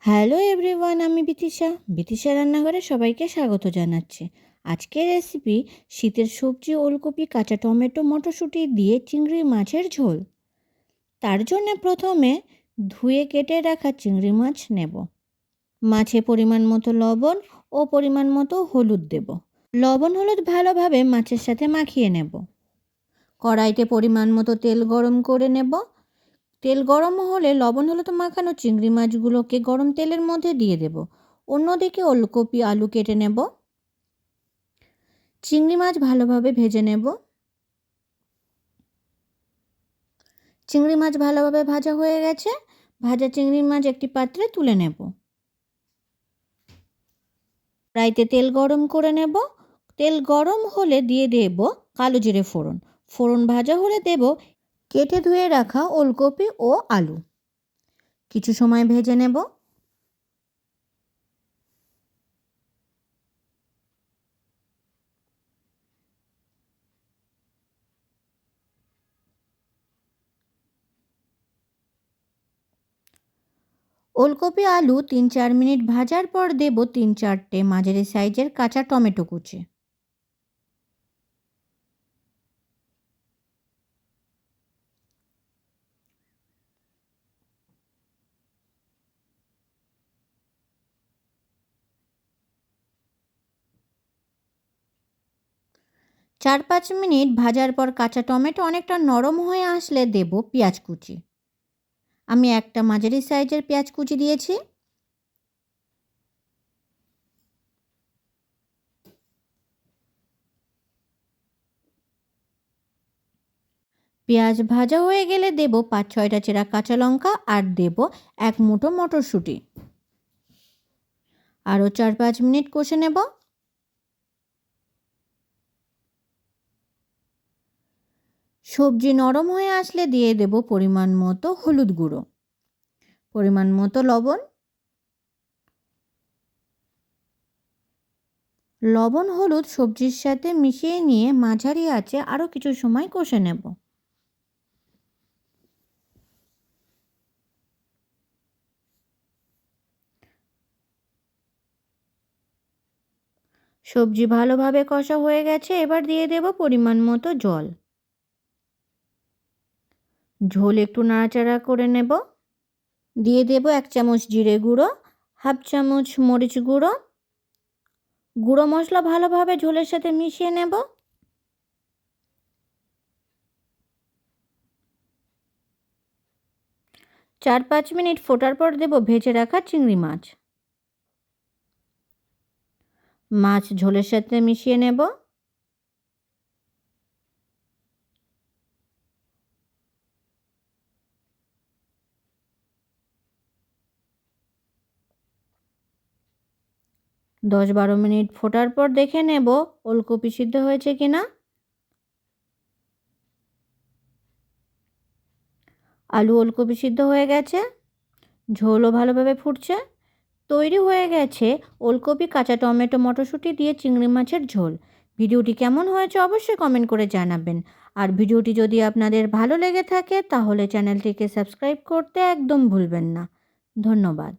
Hello everyone, আমি বিতিশা রান্নাঘরে সবাইকে স্বাগত জানাচ্ছি। আজকের রেসিপি শীতের সবজি ওলকপি, কাঁচা টমেটো, মটরশুঁটি দিয়ে চিংড়ি মাছের ঝোল। তার জন্য প্রথমে ধুয়ে কেটে রাখা চিংড়ি মাছ নেব। মাছে পরিমাণ মতো লবণ ও পরিমাণ মতো হলুদ দেব। লবণ হলুদ ভালোভাবে মাছের সাথে মাখিয়ে নেব। কড়াইতে পরিমাণ মতো তেল গরম করে নেব। তেল গরম হলে লবণ হলুদ মাখানো চিংড়ি মাছগুলোকে গরম তেলের মধ্যে দিয়ে দেব। অন্যদিকে ওলকপি আলু কেটে নেব। চিংড়ি মাছ ভালোভাবে ভেজে নেব। চিংড়ি মাছ ভালোভাবে ভাজা হয়ে গেছে। ভাজা চিংড়ি মাছ একটি পাত্রে তুলে নেব। কড়াইতে তেল গরম করে নেব। তেল গরম হলে দিয়ে দেব কালো জিরে ফোড়ন। ফোড়ন ভাজা হলে দেব কেটে ধুয়ে রাখা ওলকপি ও আলু। কিছু সময় ভেজে নেব। ওলকপি আলু 3-4 মিনিট ভাজার পর দেব 3-4টে মাঝারি সাইজের কাঁচা টমেটো কুচি। চার 5 মিনিট ভাজার পর কাঁচা টমেটো অনেকটা নরম হয়ে আসলে দেব পেঁয়াজ কুচি। আমি একটা মাঝারি সাইজের পেঁয়াজ কুচি দিয়েছি। পেঁয়াজ ভাজা হয়ে গেলে দেব 5-6টা চেরা কাঁচা লঙ্কা আর দেব 1 মুঠো মটরশুঁটি। আরও 4-5 মিনিট কষে নেব। সবজি নরম হয়ে আসলে দিয়ে দেব পরিমাণ মতো হলুদ গুঁড়ো, পরিমাণ মতো লবণ। লবণ হলুদ সবজির সাথে মিশিয়ে নিয়ে মাঝারি আঁচে আরও কিছু সময় কষে নেব। সবজি ভালোভাবে কষা হয়ে গেছে। এবার দিয়ে দেব পরিমাণ মতো জল। ঝোল একটু নাড়াচাড়া করে নেব। দিয়ে দেব 1 চামচ জিরে গুঁড়ো, 1/2 চামচ মরিচ গুঁড়ো। গুঁড়ো মশলা ভালোভাবে ঝোলের সাথে মিশিয়ে নেব। চার 5 মিনিট ফোটার পর দেব ভেজে রাখা চিংড়ি মাছ। মাছ ঝোলের সাথে মিশিয়ে নেব। দশ 12 মিনিট ফোটার পর দেখে নেব ওলকপি সিদ্ধ হয়েছে কিনা। আলু ওলকপি সিদ্ধ হয়ে গেছে। ঝোলও ভালোভাবে ফুটছে। তৈরি হয়ে গেছে ওলকপি, কাঁচা টমেটো, মটরশুঁটি দিয়ে চিংড়ি মাছের ঝোল। ভিডিওটি কেমন হয়েছে অবশ্যই কমেন্ট করে জানাবেন। আর ভিডিওটি যদি আপনাদের ভালো লেগে থাকে তাহলে চ্যানেলটিকে সাবস্ক্রাইব করতে একদম ভুলবেন না। ধন্যবাদ।